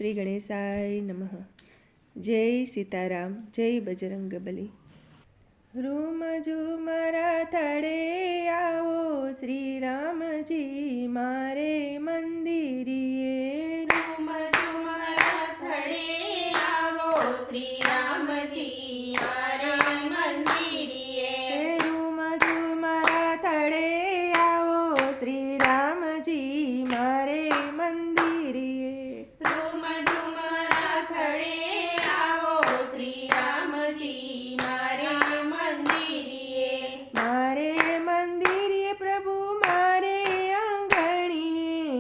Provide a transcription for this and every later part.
શ્રી ગણેશાય નમઃ. જય સીતારામ, જય બજરંગબલી. રૂમ મારા થડે આવો શ્રી રામજી મારે મંદિરીએ. રૂમ મારા થડે આવો શ્રી રામજી મારે મંદિરીએ. રૂમ મારા થડે આવો શ્રી રામજી મારે મંદિરીએ. રૂમ મારા થડે આવો શ્રી રામજી મારે મંદિરીએ. મારે મંદિરે પ્રભુ મારે આંગણીએ.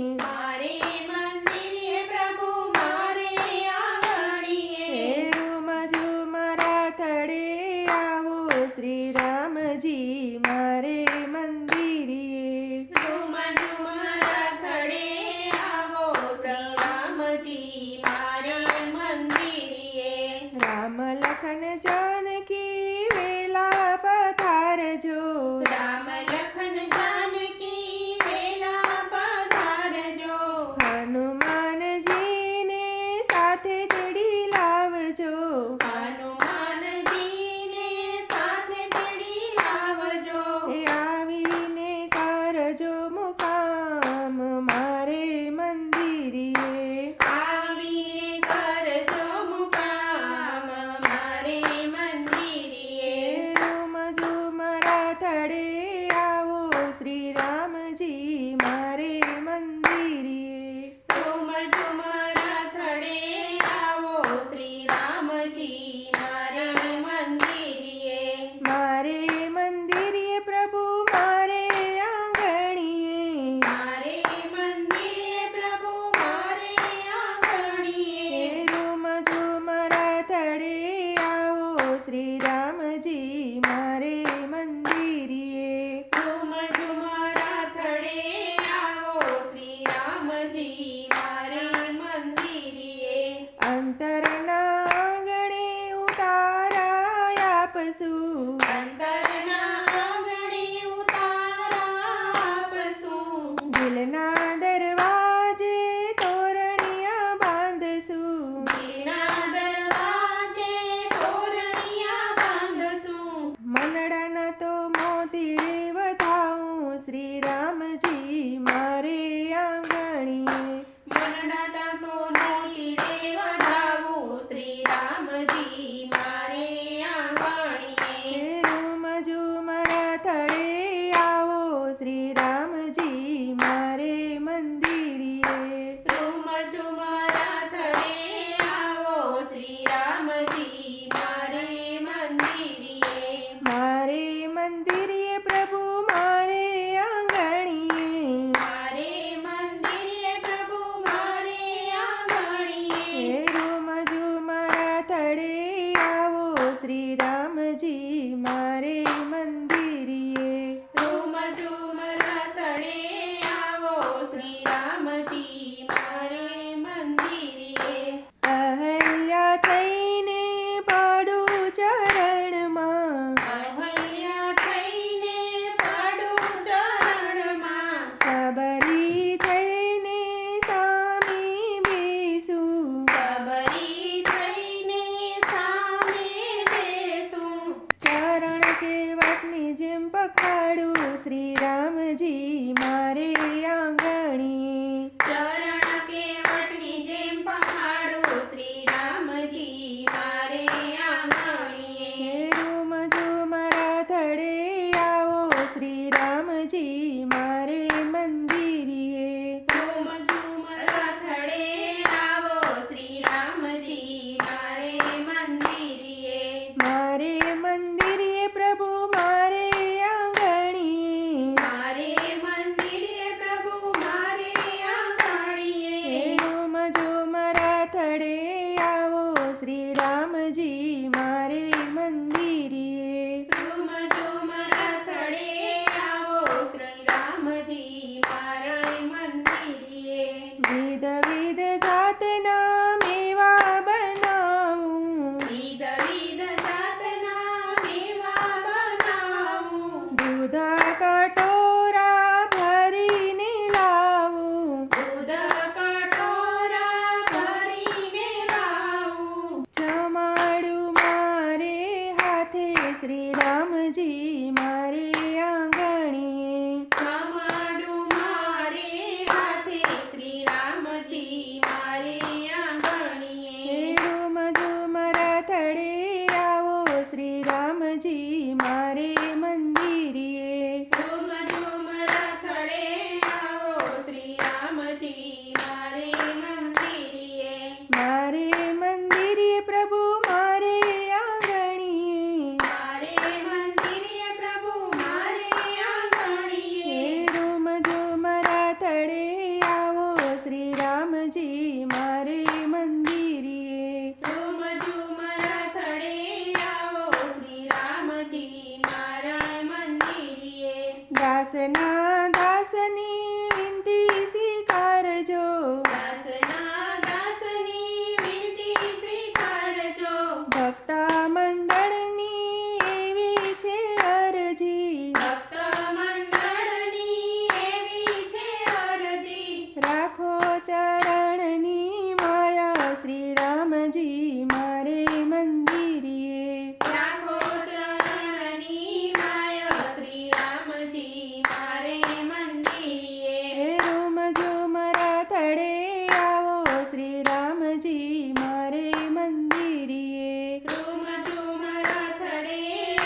દાસના દાસની વિનતી સ્વીકારજો. દાસના દાસની વિનતી સ્વીકારજો. ભક્ત મંડળની એવી છે અરજી. ભક્ત મંડળની એવી છે અરજી. રાખો ચરણની માયા શ્રી રામજી મારે મંદિરીએ. રાખો ચરણની માયા શ્રી રામજી મારે મંદિરે. હે રૂમ ઝૂમ રાથડે આવો શ્રી રામજી મારે મંદિરીએ. રૂમ ઝૂમ રાથડે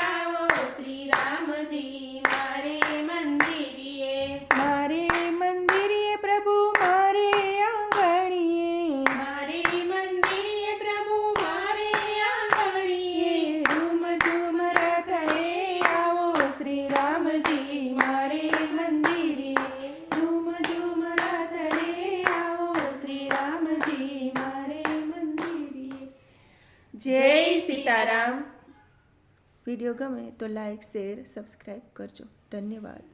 આવો શ્રી રામજી મારે મંદિરે. મારે મંદિરીએ પ્રભુ મારે આંગણીએ. મારે મંદિરે પ્રભુ મારે આંગણીએ. રૂમ ઝૂમ રાથડે આવો શ્રી રામજી મારે મંદિરીએ. રૂમ ઝૂમ રાથડે આવો શ્રી રામજી મારે મંદિરીએ. જય સીતારામ. વિડીયો ગમે તો લાઈક શેર સબસ્ક્રાઈબ કરજો. ધન્યવાદ.